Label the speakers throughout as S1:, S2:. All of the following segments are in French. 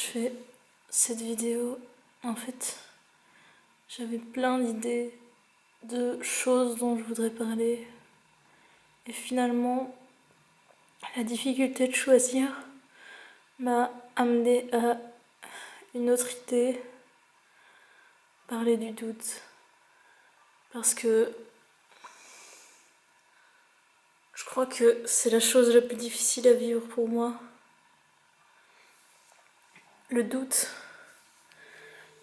S1: fais cette vidéo, en fait, j'avais plein d'idées de choses dont je voudrais parler. Et finalement, la difficulté de choisir m'a amené à une autre idée, parler du doute. Parce que je crois que c'est la chose la plus difficile à vivre pour moi. Le doute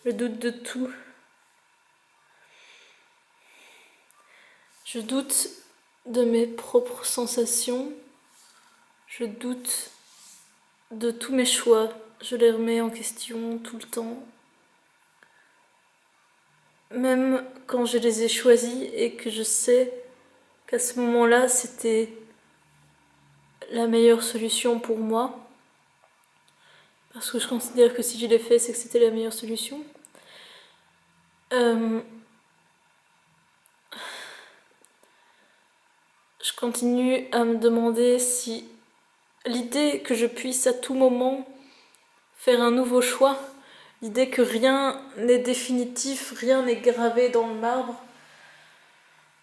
S1: de tout. Je doute de mes propres sensations, je doute de tous mes choix, je les remets en question tout le temps. Même quand je les ai choisis et que je sais qu'à ce moment-là, c'était la meilleure solution pour moi, parce que je considère que si je l'ai fait, c'est que c'était la meilleure solution. Je continue à me demander si l'idée que je puisse à tout moment faire un nouveau choix, l'idée que rien n'est définitif, rien n'est gravé dans le marbre,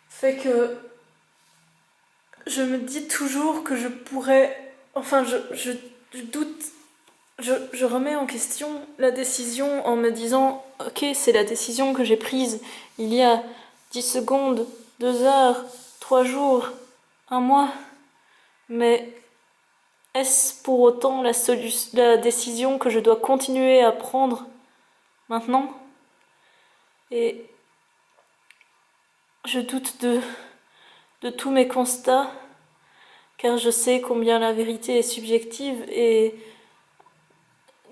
S1: fait que je me dis toujours que je pourrais... Enfin, je doute, je remets en question la décision en me disant « Ok, c'est la décision que j'ai prise il y a 10 secondes, 2 heures, 3 jours, 1 mois. » Mais est-ce pour autant la décision que je dois continuer à prendre maintenant? Et je doute de tous mes constats, car je sais combien la vérité est subjective et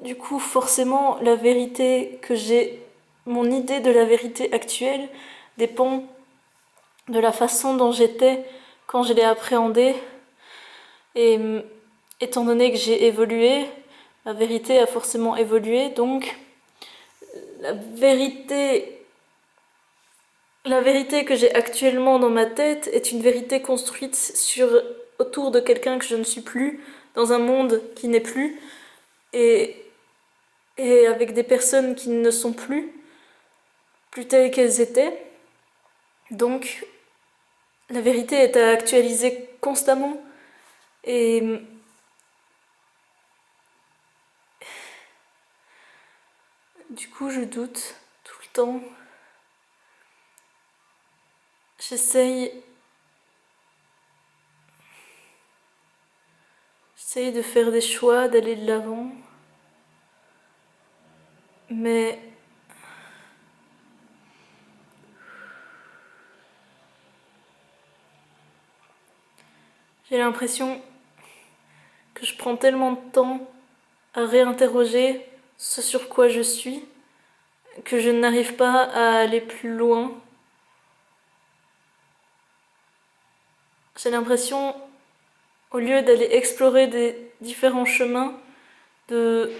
S1: du coup forcément la vérité que j'ai, mon idée de la vérité actuelle dépend de la façon dont j'étais quand je l'ai appréhendée. Et étant donné que j'ai évolué, ma vérité a forcément évolué, donc la vérité que j'ai actuellement dans ma tête est une vérité construite autour de quelqu'un que je ne suis plus, dans un monde qui n'est plus, et avec des personnes qui ne sont plus telles qu'elles étaient. Donc la vérité est à actualiser constamment. Et du coup, je doute tout le temps. J'essaye de faire des choix, d'aller de l'avant. Mais j'ai l'impression que je prends tellement de temps à réinterroger ce sur quoi je suis que je n'arrive pas à aller plus loin. J'ai l'impression, au lieu d'aller explorer des différents chemins, de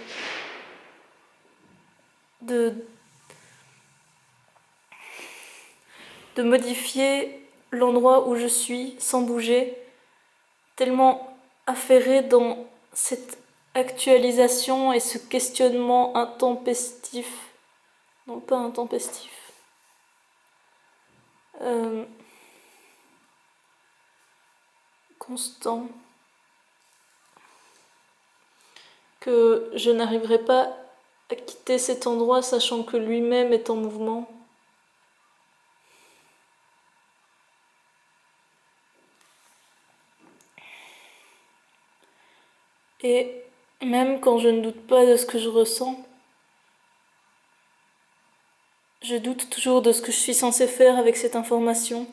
S1: modifier l'endroit où je suis sans bouger, tellement affairée dans cette actualisation et ce questionnement intempestif. Non, pas intempestif. Constant. Que je n'arriverai pas à quitter cet endroit sachant que lui-même est en mouvement. Et même quand je ne doute pas de ce que je ressens, je doute toujours de ce que je suis censée faire avec cette information.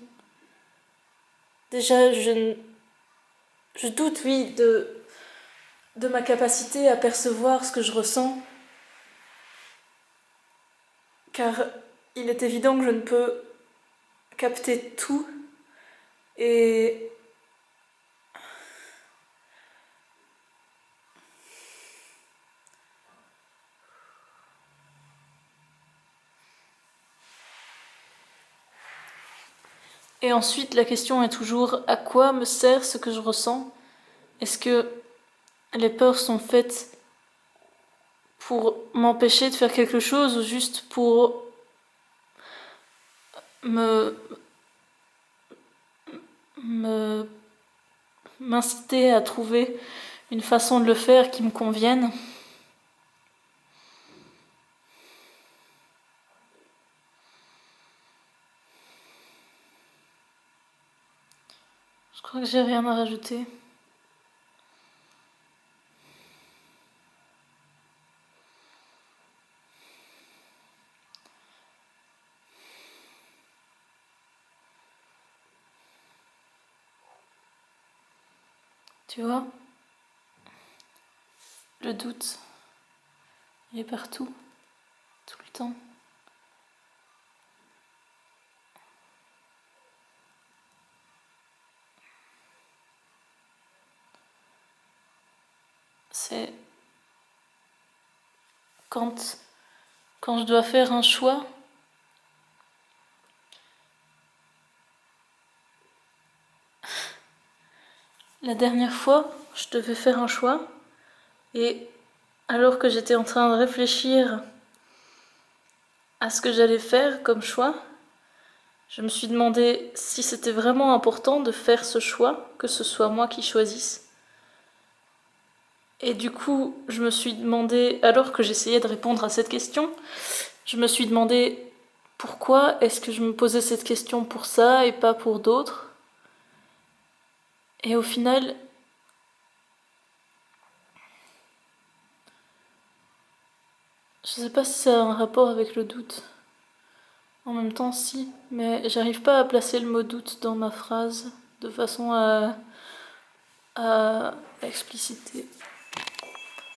S1: Déjà, je doute, oui, de ma capacité à percevoir ce que je ressens, car il est évident que je ne peux capter tout, et ensuite la question est toujours à quoi me sert ce que je ressens? Est-ce que les peurs sont faites pour m'empêcher de faire quelque chose ou juste pour me m'inciter à trouver une façon de le faire qui me convienne. Je crois que j'ai rien à rajouter. Tu vois, le doute, il est partout, tout le temps. C'est quand je dois faire un choix, la dernière fois, je devais faire un choix et alors que j'étais en train de réfléchir à ce que j'allais faire comme choix, je me suis demandé si c'était vraiment important de faire ce choix, que ce soit moi qui choisisse. Et du coup, je me suis demandé, alors que j'essayais de répondre à cette question, je me suis demandé pourquoi est-ce que je me posais cette question pour ça et pas pour d'autres. Et au final, je sais pas si ça a un rapport avec le doute. En même temps, si, mais j'arrive pas à placer le mot doute dans ma phrase de façon à expliciter.